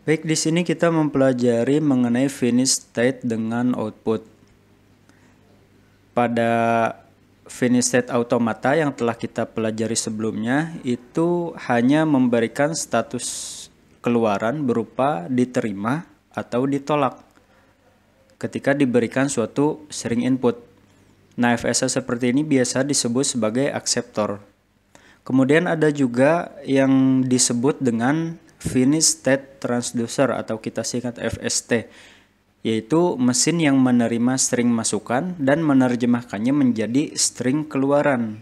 Baik, di sini kita mempelajari mengenai finish state dengan output. Pada finish state automata yang telah kita pelajari sebelumnya, itu hanya memberikan status keluaran berupa diterima atau ditolak ketika diberikan suatu string input. Nah, FSA seperti ini biasa disebut sebagai akseptor. Kemudian ada juga yang disebut dengan finish state transducer atau kita singkat FST, yaitu mesin yang menerima string masukan dan menerjemahkannya menjadi string keluaran.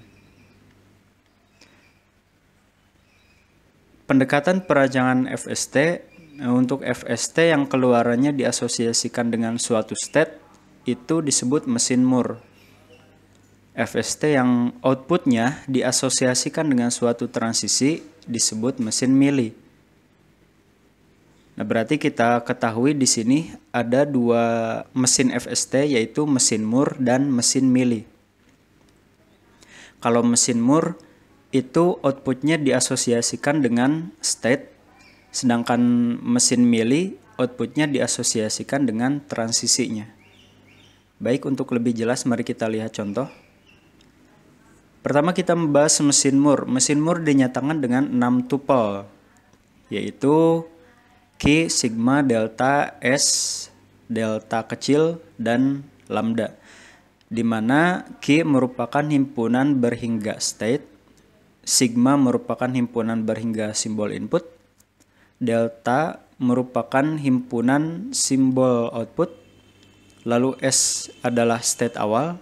Pendekatan perancangan FST, untuk FST yang keluarannya diasosiasikan dengan suatu state itu disebut mesin Moore. FST yang outputnya diasosiasikan dengan suatu transisi disebut mesin Mealy. Nah, berarti kita ketahui di sini ada dua mesin FST, yaitu mesin Moore dan mesin Mealy. Kalau mesin Moore itu outputnya diasosiasikan dengan state, sedangkan mesin Mealy outputnya diasosiasikan dengan transisinya. Baik, untuk lebih jelas mari kita lihat contoh. Pertama kita membahas mesin Moore. Mesin Moore dinyatakan dengan 6 tuple, yaitu Q, sigma, delta, S, delta kecil, dan lambda. Di mana Q merupakan himpunan berhingga state, sigma merupakan himpunan berhingga simbol input, delta merupakan himpunan simbol output, lalu S adalah state awal,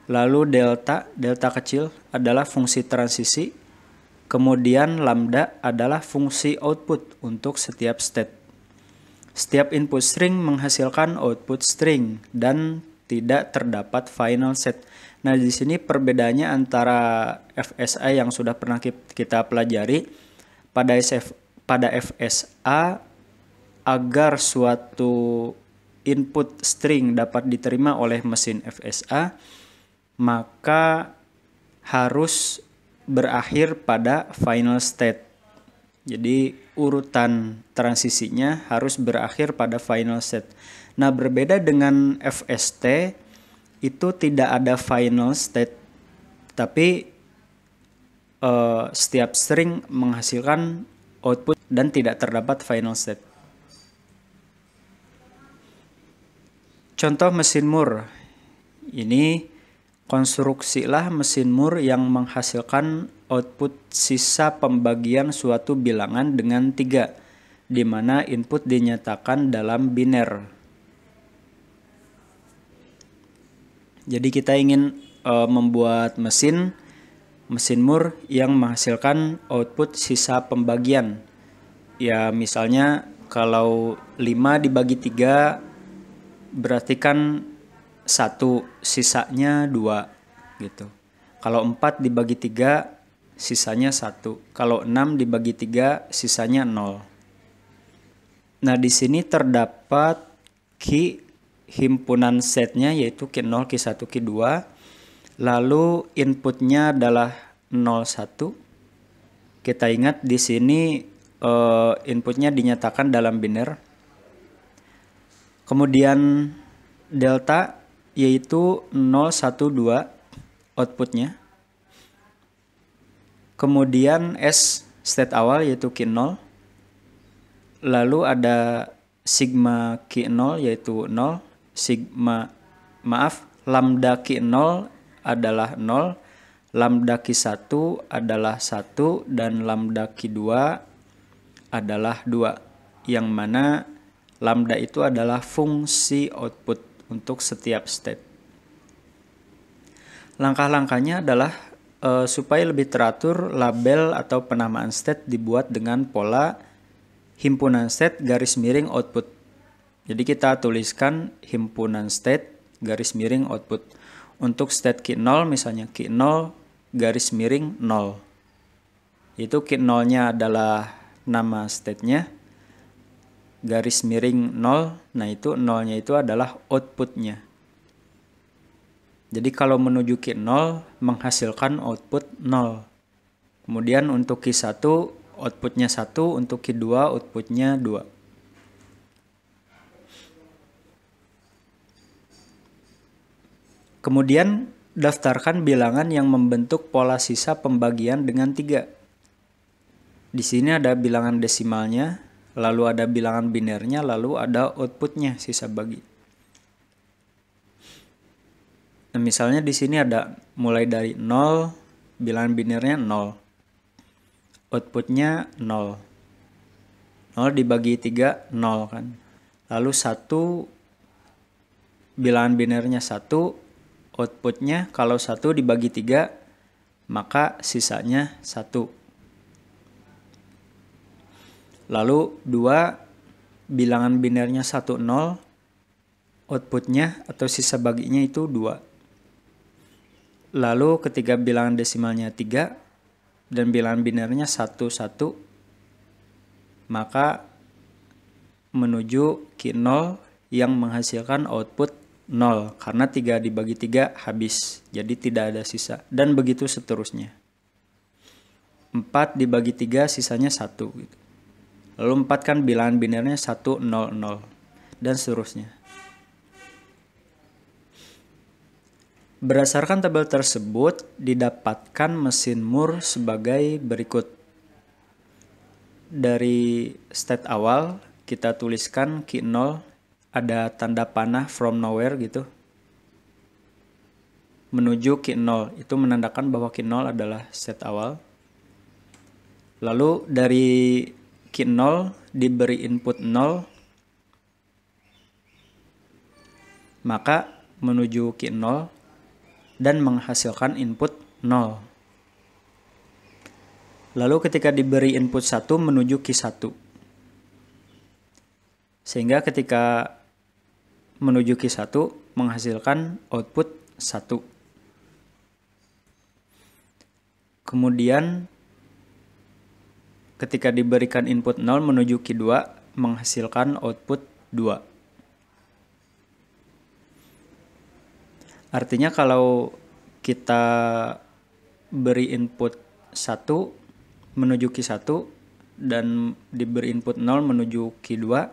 lalu delta kecil adalah fungsi transisi, kemudian lambda adalah fungsi output untuk setiap state. Setiap input string menghasilkan output string dan tidak terdapat final set. Nah, di sini perbedaannya antara FSA yang sudah pernah kita pelajari. Pada FSA, agar suatu input string dapat diterima oleh mesin FSA, maka harus berakhir pada final state. Jadi urutan transisinya harus berakhir pada final state. Nah, berbeda dengan FST, itu tidak ada final state, tapi setiap string menghasilkan output dan tidak terdapat final state. Contoh mesin Moore. Ini konstruksilah mesin Moore yang menghasilkan output sisa pembagian suatu bilangan dengan 3, di mana input dinyatakan dalam biner. Jadi kita ingin membuat mesin Moore yang menghasilkan output sisa pembagian. Ya, misalnya kalau 5 dibagi 3 berarti kan 1, sisanya 2 gitu. Kalau 4 dibagi 3 sisanya 1. Kalau 6 dibagi 3 sisanya 0. Nah, di sini terdapat Q himpunan setnya, yaitu Q0, Q1, Q2. Lalu inputnya adalah 0, 1. Kita ingat di sini inputnya dinyatakan dalam biner. Kemudian delta yaitu 0, 1, 2 outputnya. Kemudian S state awal yaitu Q0. Lalu ada sigma Q0 yaitu 0, lambda Q0 adalah 0, lambda Q1 adalah 1, dan lambda Q2 adalah 2, yang mana lambda itu adalah fungsi output untuk setiap state. Langkah-langkahnya adalah supaya lebih teratur, label atau penamaan state dibuat dengan pola himpunan state garis miring output. Jadi kita tuliskan himpunan state garis miring output. Untuk state Q0 misalnya Q0 garis miring 0. Itu Q0-nya adalah nama state-nya, garis miring 0. Nah, itu 0-nya itu adalah output-nya. Jadi kalau menuju Q0 menghasilkan output 0. Kemudian untuk Q1 outputnya 1, untuk Q2 outputnya 2. Kemudian daftarkan bilangan yang membentuk pola sisa pembagian dengan 3. Di sini ada bilangan desimalnya, lalu ada bilangan binernya, lalu ada outputnya sisa bagi. Nah, misalnya di sini ada mulai dari 0, bilangan binernya 0. Outputnya 0. 0 dibagi 3, 0 kan. Lalu 1, bilangan binernya 1, outputnya kalau 1 dibagi 3, maka sisanya 1. Lalu 2, bilangan binernya 1, 0, outputnya atau sisa baginya itu 2. Lalu ketika bilangan desimalnya 3 dan bilangan binernya 1, 1, maka menuju Q 0 yang menghasilkan output 0. Karena 3 dibagi 3 habis, jadi tidak ada sisa. Dan begitu seterusnya. 4 dibagi 3 sisanya 1. Gitu. Lalu 4 kan bilangan binernya 1, 0, 0. Dan seterusnya. Berdasarkan tabel tersebut, didapatkan mesin Moore sebagai berikut. Dari state awal, kita tuliskan Q 0, ada tanda panah from nowhere gitu. Menuju Q 0, itu menandakan bahwa Q 0 adalah state awal. Lalu dari Q 0 diberi input 0, maka menuju Q 0 dan menghasilkan input 0. Lalu ketika diberi input 1 menuju Q 1. Sehingga ketika menuju Q 1 menghasilkan output 1. Kemudian ketika diberikan input 0 menuju Q 2 menghasilkan output 2. Artinya kalau kita beri input 1 menuju Q 1 dan diberi input 0 menuju Q 2,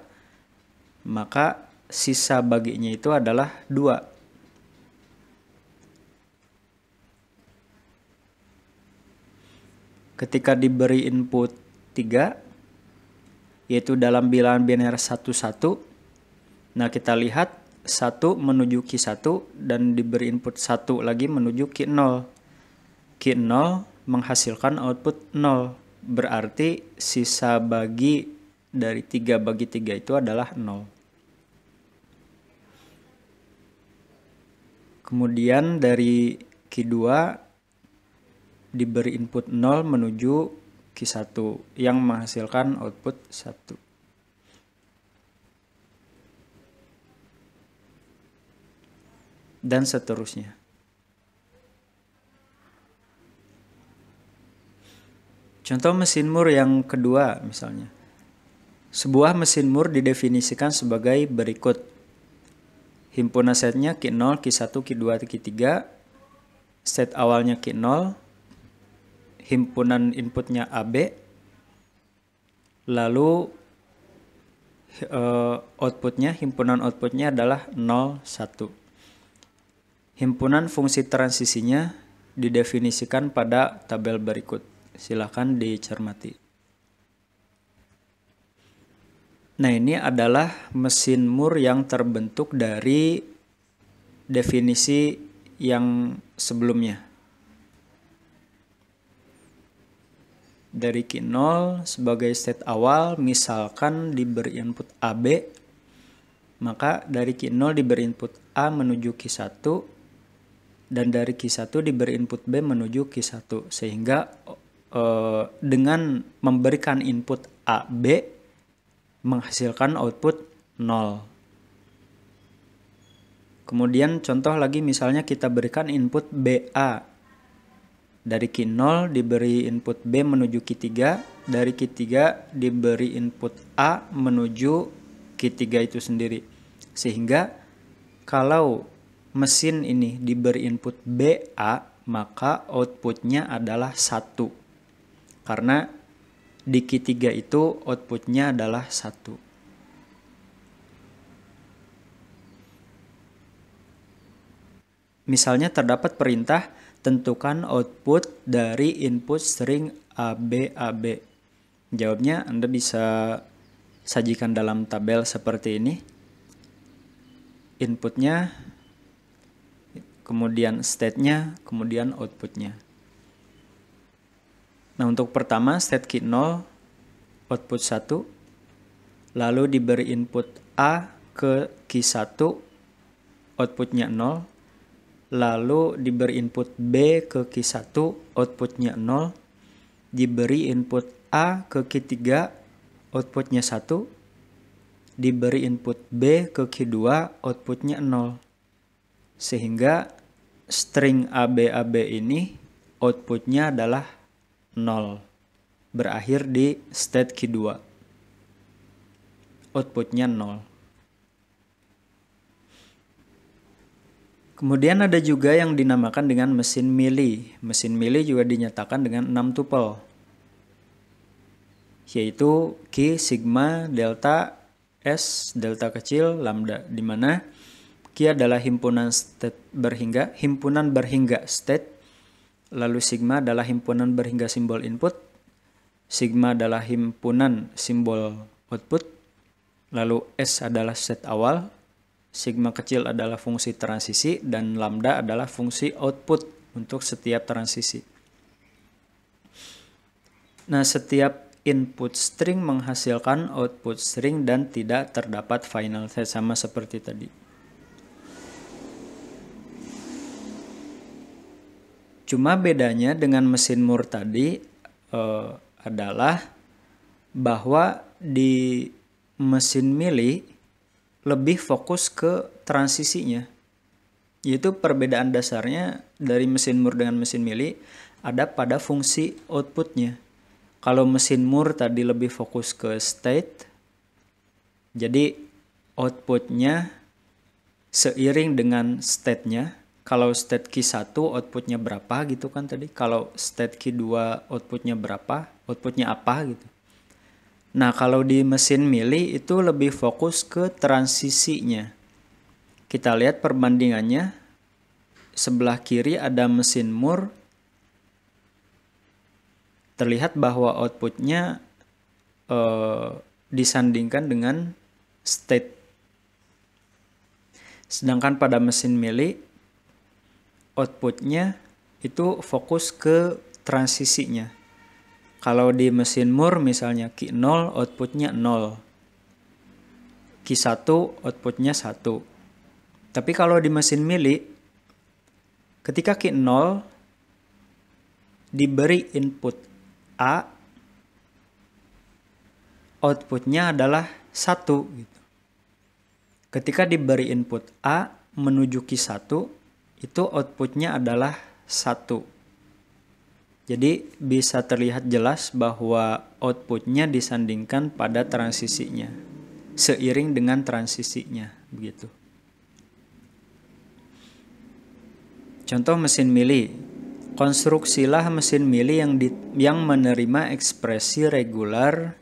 maka sisa baginya itu adalah 2. Ketika diberi input 3, yaitu dalam bilangan biner 1, 1, nah kita lihat 1 menuju Q 1 dan diberi input 1 lagi menuju Q 0. Q 0 menghasilkan output 0, berarti sisa bagi dari 3 bagi 3 itu adalah 0. Kemudian dari Q2 diberi input 0 menuju Q1 yang menghasilkan output 1. Dan seterusnya. Contoh mesin Moore yang kedua misalnya. Sebuah mesin Moore didefinisikan sebagai berikut. Himpunan setnya Q 0, Q1, Q2, Q3. State awalnya Q 0. Himpunan inputnya AB. Lalu himpunan outputnya adalah 0, 1. Himpunan fungsi transisinya didefinisikan pada tabel berikut. Silakan dicermati. Nah, ini adalah mesin Moore yang terbentuk dari definisi yang sebelumnya. Dari Q 0 sebagai state awal, misalkan diberi input AB, maka dari Q 0 diberi input A menuju Q 1, dan dari Q 1 diberi input B menuju Q 1. Sehingga dengan memberikan input A, B, menghasilkan output 0. Kemudian contoh lagi misalnya kita berikan input BA. Dari Q 0 diberi input B menuju Q 3, dari Q 3 diberi input A menuju Q 3 itu sendiri. Sehingga kalau mesin ini diberi input BA, maka outputnya adalah 1. Karena di Q 3 itu outputnya adalah 1. Misalnya terdapat perintah tentukan output dari input string ABAB. Jawabnya Anda bisa sajikan dalam tabel seperti ini. Inputnya, kemudian state-nya, kemudian outputnya. Nah, untuk pertama state key 0, output 1, lalu diberi input A ke key 1, outputnya 0, lalu diberi input B ke key 1, outputnya 0, diberi input A ke key 3, outputnya 1, diberi input B ke key 2, outputnya 0. Sehingga string ABAB ini outputnya adalah 0. Berakhir di state key 2. Outputnya 0. Kemudian ada juga yang dinamakan dengan mesin Mealy. Mesin Mealy juga dinyatakan dengan 6 tuple, yaitu key, sigma, delta, S, delta kecil, lambda, di mana key adalah himpunan berhingga state, lalu sigma adalah himpunan berhingga simbol input, sigma adalah himpunan simbol output, lalu S adalah state awal, sigma kecil adalah fungsi transisi, dan lambda adalah fungsi output untuk setiap transisi. Nah, setiap input string menghasilkan output string dan tidak terdapat final state, sama seperti tadi. Cuma bedanya dengan mesin Moore tadi adalah bahwa di mesin Mealy lebih fokus ke transisinya. Yaitu perbedaan dasarnya dari mesin Moore dengan mesin Mealy ada pada fungsi outputnya. Kalau mesin Moore tadi lebih fokus ke state, jadi outputnya seiring dengan state-nya. Kalau state key 1 outputnya berapa gitu kan tadi. Kalau state key 2 outputnya berapa, outputnya apa gitu. Nah, kalau di mesin Mealy itu lebih fokus ke transisinya. Kita lihat perbandingannya. Sebelah kiri ada mesin Moore. Terlihat bahwa outputnya disandingkan dengan state. Sedangkan pada mesin Mealy outputnya itu fokus ke transisinya. Kalau di mesin Moore misalnya key 0 outputnya 0. Key 1 outputnya 1. Tapi kalau di mesin Mealy ketika key 0 diberi input A, outputnya adalah 1 gitu. Ketika diberi input A menuju key 1, itu outputnya adalah 1. Jadi bisa terlihat jelas bahwa outputnya disandingkan pada transisinya, seiring dengan transisinya, begitu. Contoh mesin Mealy. Konstruksilah mesin Mealy yang menerima ekspresi regular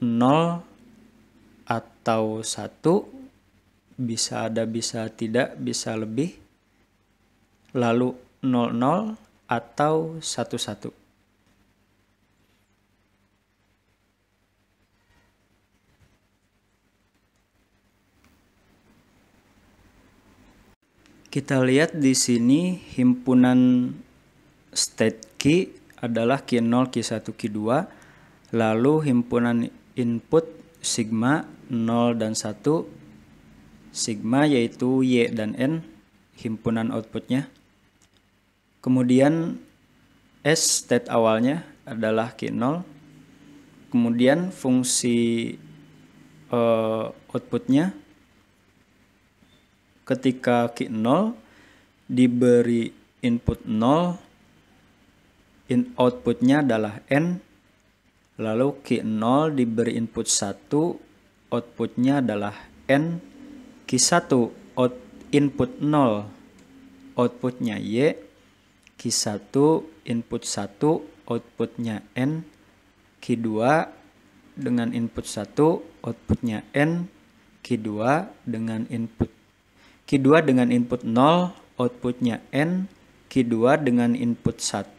0 atau 1, bisa ada, bisa tidak, bisa lebih, lalu 00 atau 11. Kita lihat di sini himpunan state key adalah key 0, key 1, key 2, lalu himpunan input sigma 0 dan 1, sigma yaitu Y dan N, himpunan outputnya. Kemudian S state awalnya adalah key 0. Kemudian fungsi outputnya ketika key 0 diberi input 0, outputnya adalah N. Lalu key 0 diberi input 1, outputnya adalah N. Key 1 input 0, outputnya Y. Key 1 input 1, outputnya N. Key 2 dengan input 1, outputnya N. Key 2 dengan input 0, outputnya N, Q2 dengan input 1,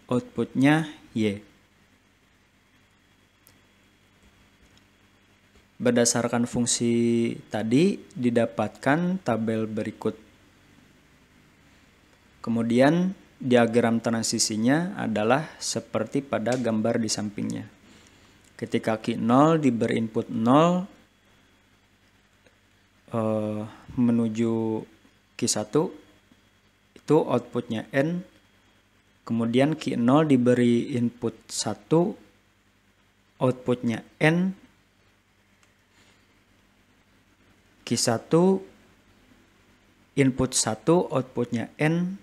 outputnya Y. Berdasarkan fungsi tadi, didapatkan tabel berikut. Kemudian, diagram transisinya adalah seperti pada gambar di sampingnya. Ketika Q0 diberi input 0 menuju Q1, itu outputnya N. Kemudian Q0 diberi input 1, outputnya N. Q1 input 1, outputnya N.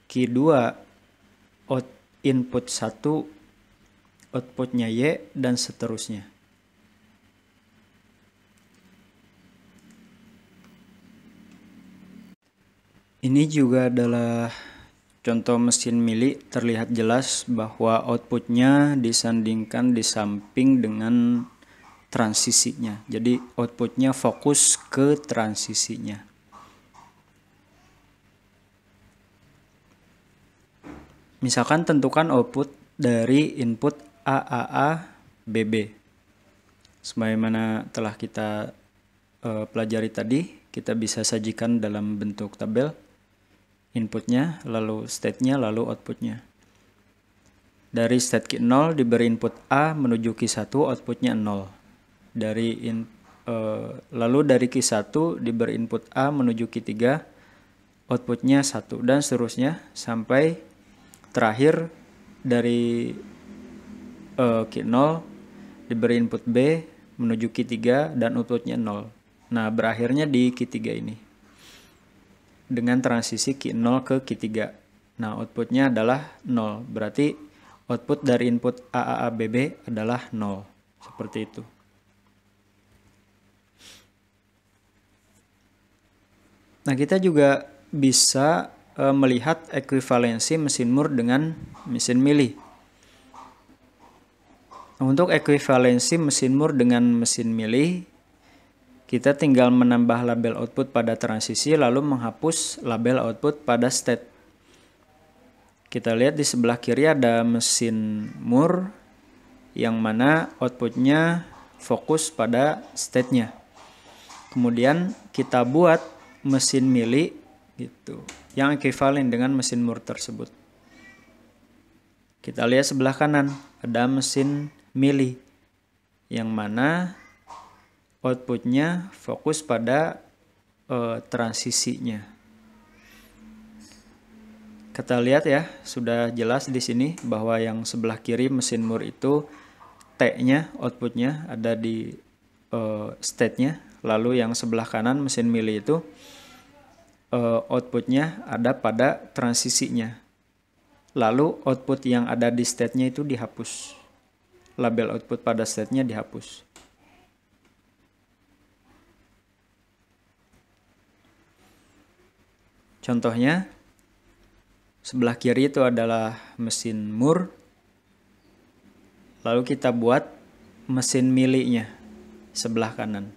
Q2 input 1, outputnya Y, dan seterusnya. Ini juga adalah contoh mesin mili. Terlihat jelas bahwa outputnya disandingkan di samping dengan transisinya. Jadi outputnya fokus ke transisinya. Misalkan tentukan output dari input AAA BB. Sebagaimana telah kita pelajari tadi, kita bisa sajikan dalam bentuk tabel. Inputnya, lalu state-nya, lalu outputnya. Dari state Q0 diberi input A menuju Q1, outputnya 0. Lalu dari Q1 diberi input A menuju Q3, outputnya 1, dan seterusnya sampai terakhir dari Q0 diberi input B menuju Q3 dan outputnya 0. Nah, berakhirnya di Q3 ini dengan transisi Q0 ke Q3. Nah, outputnya adalah 0. Berarti output dari input AAABB adalah 0. Seperti itu. Nah, kita juga bisa melihat ekuivalensi mesin Moore dengan mesin mili. Untuk ekuivalensi mesin Moore dengan mesin mili, kita tinggal menambah label output pada transisi lalu menghapus label output pada state. Kita lihat di sebelah kiri ada mesin Moore yang mana outputnya fokus pada state-nya. Kemudian kita buat mesin mili gitu yang ekuivalen dengan mesin Moore tersebut. Kita lihat sebelah kanan ada mesin mili yang mana outputnya fokus pada transisinya. Kita lihat ya, sudah jelas di sini bahwa yang sebelah kiri mesin Moore itu T-nya, outputnya ada di state-nya. Lalu yang sebelah kanan mesin mili itu outputnya ada pada transisinya. Lalu output yang ada di state-nya itu dihapus. Label output pada state-nya dihapus. Contohnya, sebelah kiri itu adalah mesin Moore. Lalu kita buat mesin milinya sebelah kanan.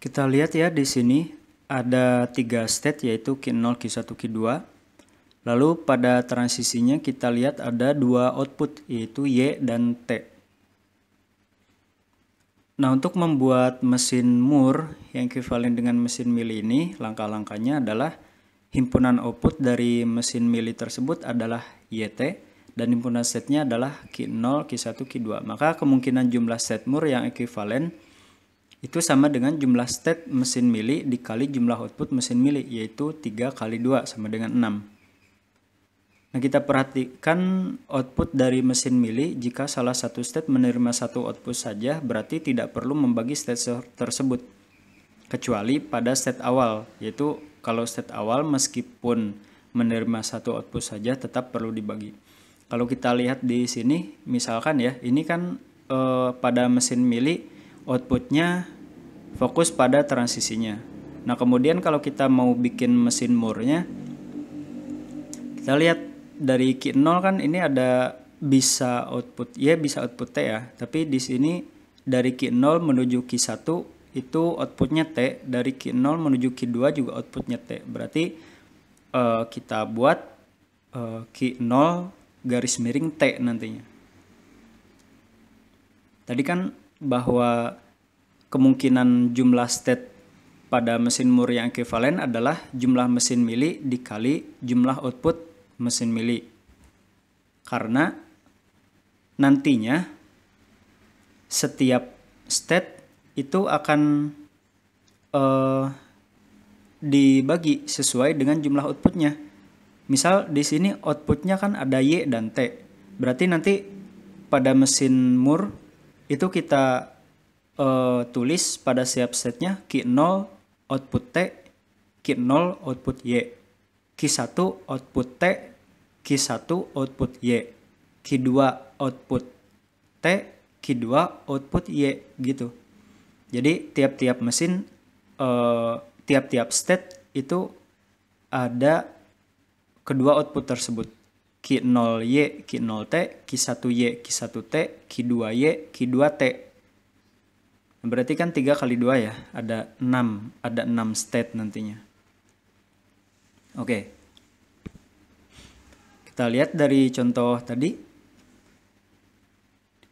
Kita lihat ya di sini ada 3 state yaitu Q0, Q1, Q2. Lalu pada transisinya kita lihat ada 2 output yaitu Y dan T. Nah, untuk membuat mesin Moore yang ekuivalen dengan mesin mili ini, langkah-langkahnya adalah himpunan output dari mesin mili tersebut adalah YT dan himpunan state-nya adalah Q0, Q1, Q2. Maka kemungkinan jumlah state Moore yang ekuivalen itu sama dengan jumlah state mesin mili dikali jumlah output mesin mili, yaitu 3 kali 2 sama dengan 6. Nah, kita perhatikan output dari mesin mili. Jika salah satu state menerima satu output saja, berarti tidak perlu membagi state tersebut. Kecuali pada state awal, yaitu kalau state awal meskipun menerima satu output saja tetap perlu dibagi. Kalau kita lihat di sini, misalkan ya, ini kan pada mesin mili outputnya fokus pada transisinya. Nah, kemudian kalau kita mau bikin mesin Moore-nya, kita lihat dari Q0 kan ini ada bisa output Y, bisa output T ya. Tapi di sini dari Q0 menuju Q1 itu outputnya T, dari Q0 menuju Q2 juga outputnya T. Berarti kita buat Q0 garis miring T nantinya. Tadi kan bahwa kemungkinan jumlah state pada mesin Moore yang ekuivalen adalah jumlah mesin mili dikali jumlah output mesin mili. Karena nantinya setiap state itu akan dibagi sesuai dengan jumlah outputnya. Misal di sini outputnya kan ada Y dan T. Berarti nanti pada mesin Moore itu kita tulis pada setiap state-nya Q0 output T, Q0 output Y, Q1 output T, Q1 output Y, Q2 output T, Q2 output Y gitu. Jadi tiap-tiap mesin, tiap-tiap state itu ada kedua output tersebut. Q0Y, Q0T, Q1Y, Q1T, Q2Y, Q2T. Berarti kan 3 kali 2 ya, ada 6 state nantinya. Oke. Kita lihat dari contoh tadi.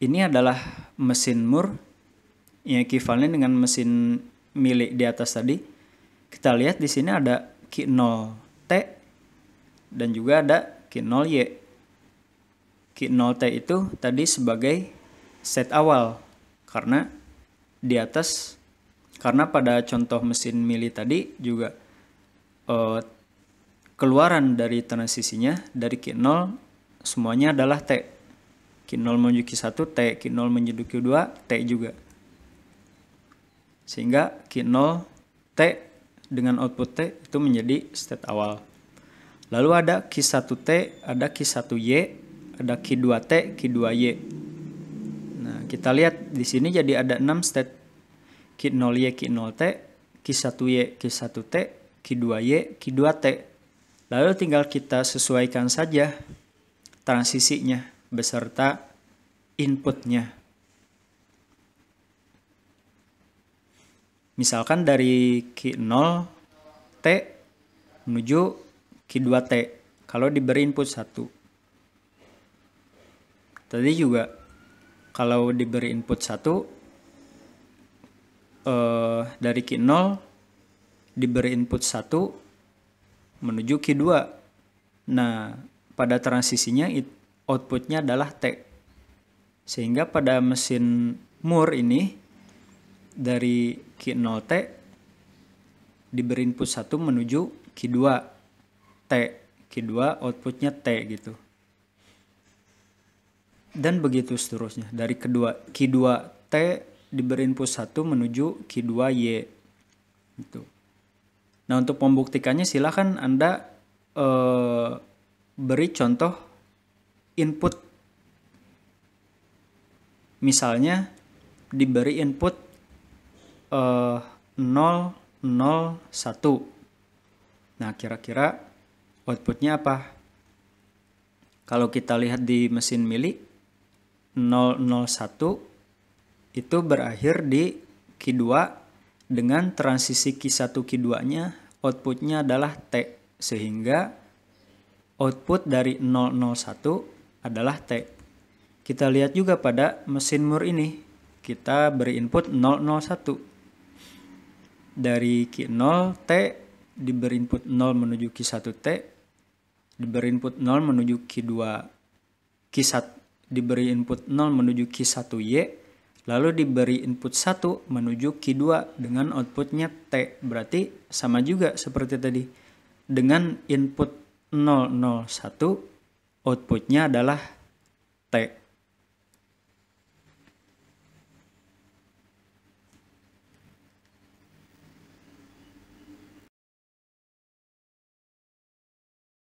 Ini adalah mesin Moore yang ekuivalen dengan mesin milik di atas tadi. Kita lihat di sini ada Q0T dan juga ada Q0Y. Q0T itu tadi sebagai state awal karena di atas, karena pada contoh mesin mili tadi juga keluaran dari transisinya dari Q0 semuanya adalah T. Q0 menuju Q1 T, Q0 menuju Q2 T juga. Sehingga Q0 T dengan output T itu menjadi state awal. Lalu ada Q1T, ada Q1Y, ada Q2T, Q2Y. Nah, kita lihat di sini jadi ada 6 state. Q0Y, Q0T, Q1Y, Q1T, Q2Y, Q2T. Lalu tinggal kita sesuaikan saja transisinya beserta inputnya. Misalkan dari Q0T menuju Q2T kalau diberi input 1. Tadi juga kalau diberi input 1 dari Q0 diberi input 1 menuju Q2. Nah, pada transisinya outputnya adalah T. Sehingga pada mesin Moore ini dari Q0T diberi input 1 menuju Q2 T. Q2 outputnya T gitu. Dan begitu seterusnya. Dari Q2T diberi input 1 menuju Q2Y. Gitu. Nah, untuk membuktikannya silahkan Anda beri contoh input. Misalnya diberi input 0, 0, 1. Nah, kira-kira outputnya apa? Kalau kita lihat di mesin mili 001 itu berakhir di Q2 dengan transisi Q1 Q2-nya outputnya adalah T, sehingga output dari 001 adalah T. Kita lihat juga pada mesin Moore ini, kita beri input 001. Dari Q0T diberi input 0 menuju Q1T, diberi input 0 menuju Q2 Q1, diberi input 0 menuju Q1Y, lalu diberi input 1 menuju Q2 dengan outputnya T. Berarti sama juga seperti tadi. Dengan input 001 outputnya adalah T.